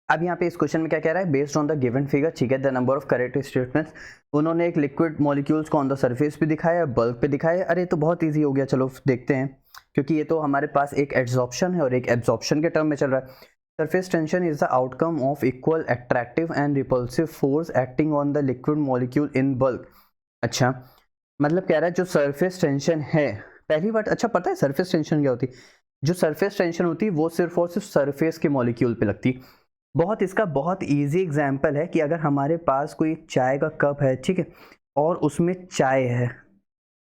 अब यहाँ पे इस क्वेश्चन में क्या कह रहा है, based on the given figure, ठीक है, the number of correct statements, उन्होंने एक लिक्विड मॉलिक्यूल्स को ऑन द सरफेस पे दिखाया, बल्क पे दिखाया। अरे तो बहुत इजी हो गया, चलो देखते हैं, क्योंकि ये तो हमारे पास एक एड्सॉर्प्शन है और एक एब्जॉर्प्शन के टर्म में चल रहा है। Surface tension is the outcome of equal attractive and repulsive force acting on the liquid molecule in bulk. अच्छा, मतलब कह रहा है जो सरफेस टेंशन है, पहली बात, अच्छा पता है सरफेस टेंशन क्या होती है? जो सरफेस टेंशन होती है वो सिर्फ और सिर्फ सरफेस के मॉलिक्यूल पे लगती है। इसका बहुत इजी एग्जांपल है कि अगर हमारे पास कोई चाय का कप है, ठीक है, और उसमें चाय है,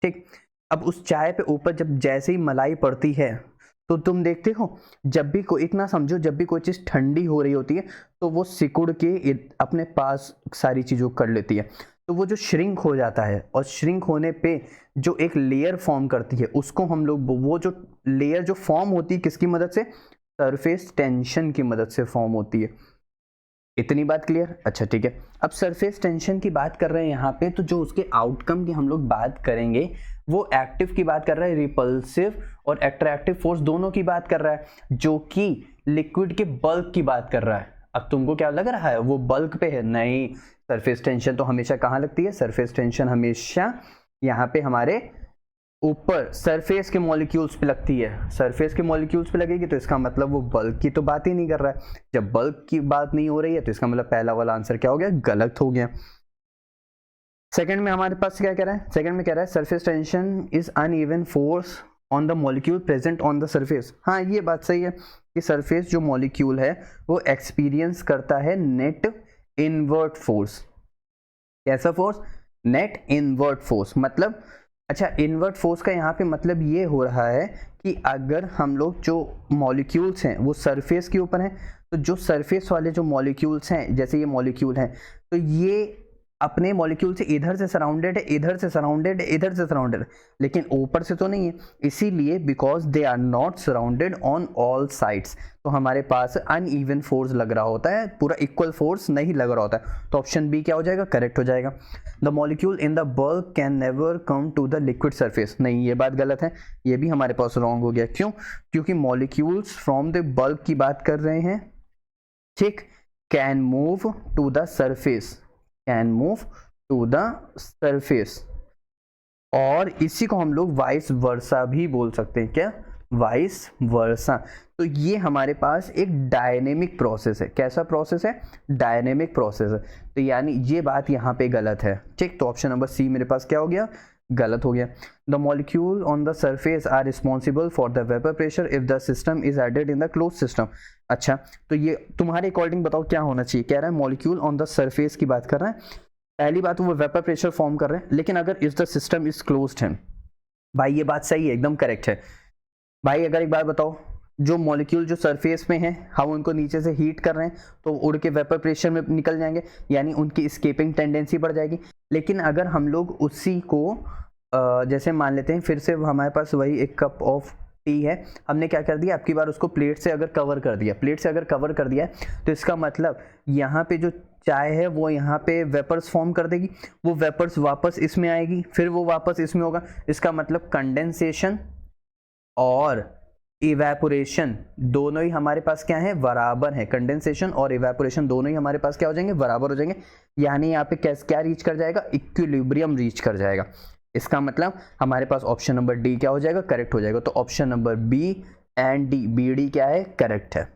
ठीक, अब उस चाय पे ऊपर जब जैसे ही मलाई पड़ती है तो तुम देखते हो, जब भी कोई, इतना समझो, जब भी कोई चीज़ ठंडी हो रही होती है तो वो सिकुड़ के अपने पास सारी चीज़ों कर लेती है, तो वो जो श्रिंक हो जाता है, और श्रिंक होने पे जो एक लेयर फॉर्म करती है उसको हम लोग, वो जो लेयर जो फॉर्म होती है किसकी मदद से? सरफेस टेंशन की मदद से फॉर्म होती है। इतनी बात क्लियर? अच्छा ठीक है, अब सरफेस टेंशन की बात कर रहे हैं यहाँ पे, तो जो उसके आउटकम की हम लोग बात करेंगे वो एक्टिव की बात कर रहा है, रिपल्सिव और अट्रैक्टिव फोर्स दोनों की बात कर रहा है, जो कि लिक्विड के बल्क की बात कर रहा है। अब तुमको क्या लग रहा है वो बल्क पे है? नहीं, सरफेस टेंशन तो हमेशा कहाँ लगती है? सरफेस टेंशन हमेशा यहाँ पे हमारे ऊपर सरफेस के मॉलिक्यूल्स पे लगती है। सरफेस के मॉलिक्यूल्स पे लगेगी तो इसका मतलब वो बल्क की तो बात ही नहीं कर रहा है। जब बल्क की बात नहीं हो रही है तो इसका मतलब पहला वाला आंसर क्या हो गया? गलत हो गया। सेकंड में हमारे पास क्या कह रहा है? सेकंड में कह रहा है surface tension is uneven force on the molecule present on the surface. हाँ, ये बात सही है कि सरफेस जो मॉलिक्यूल है वो एक्सपीरियंस करता है नेट इनवर्ट फोर्स। कैसा फोर्स? Net inward force. मतलब अच्छा, इनवर्ट फोर्स का यहाँ पे मतलब ये हो रहा है कि अगर हम लोग जो मॉलिक्यूल्स हैं वो सरफेस के ऊपर हैं, तो जो सरफेस वाले जो मॉलिक्यूल्स हैं, जैसे ये मॉलिक्यूल हैं, तो ये अपने मॉलिक्यूल से इधर से सराउंडेड है, इधर से सराउंडेड है, इधर से सराउंडेड है, लेकिन ऊपर से तो नहीं है। इसीलिए because they are not surrounded on all sides, तो हमारे पास अनइवन फोर्स लग रहा होता है, पूरा इक्वल फोर्स नहीं लग रहा होता है। तो ऑप्शन बी क्या हो जाएगा? करेक्ट हो जाएगा। The molecule in the bulk can never come to the liquid surface. नहीं, ये बात गलत है, ये भी हमारे पास रॉन्ग हो गया। क्यों? क्योंकि मॉलिक्यूल्स फ्रॉम द बल्क की बात कर रहे हैं, ठीक, can move to the surface, can move to the surface, और इसी को हम लोग वाइस वर्सा भी बोल सकते हैं। क्या? Vice versa. तो ये हमारे पास एक डायनेमिक प्रोसेस है। कैसा प्रोसेस है? डायनेमिक प्रोसेस है। तो यानी ये बात यहाँ पे गलत है, ठीक। तो ऑप्शन नंबर सी मेरे पास क्या हो गया? गलत हो गया। The molecule on the surface are responsible for the vapour pressure if the system is added in the close system. अच्छा, तो ये तुम्हारे अकॉर्डिंग बताओ क्या होना चाहिए? कह रहा है मॉलिक्यूल ऑन द सरफेस की बात कर रहा है, पहली बात वो वेपर प्रेशर फॉर्म कर रहे हैं, लेकिन अगर if the system is closed है, भाई ये बात सही है, एकदम करेक्ट है। भाई अगर एक बार बताओ, जो मॉलिक्यूल जो सरफेस में है, हम उनको नीचे से हीट कर रहे हैं तो उड़ के वेपर प्रेशर में निकल जाएंगे, यानी उनकी स्केपिंग टेंडेंसी बढ़ जाएगी। लेकिन अगर हम लोग उसी को जैसे मान लेते हैं, फिर से हमारे पास वही एक कप ऑफ टी है, हमने क्या कर दिया, आपकी बार उसको प्लेट से अगर कवर कर दिया, प्लेट से अगर कवर कर दिया तो इसका मतलब यहाँ पे जो चाय है वो यहाँ पे वेपर्स फॉर्म कर देगी, वो वेपर्स वापस इसमें आएगी, फिर वो वापस इसमें होगा। इसका मतलब कंडेंसेशन और इवेपोरेशन दोनों ही हमारे पास क्या है? बराबर है। कंडेंसेशन और इवेपोरेशन दोनों ही हमारे पास क्या हो जाएंगे? बराबर हो जाएंगे। यानी यहाँ पे क्या रीच कर जाएगा? इक्विलिब्रियम रीच कर जाएगा। इसका मतलब हमारे पास ऑप्शन नंबर डी क्या हो जाएगा? करेक्ट हो जाएगा। तो option number B and D, B D क्या है? करेक्ट है।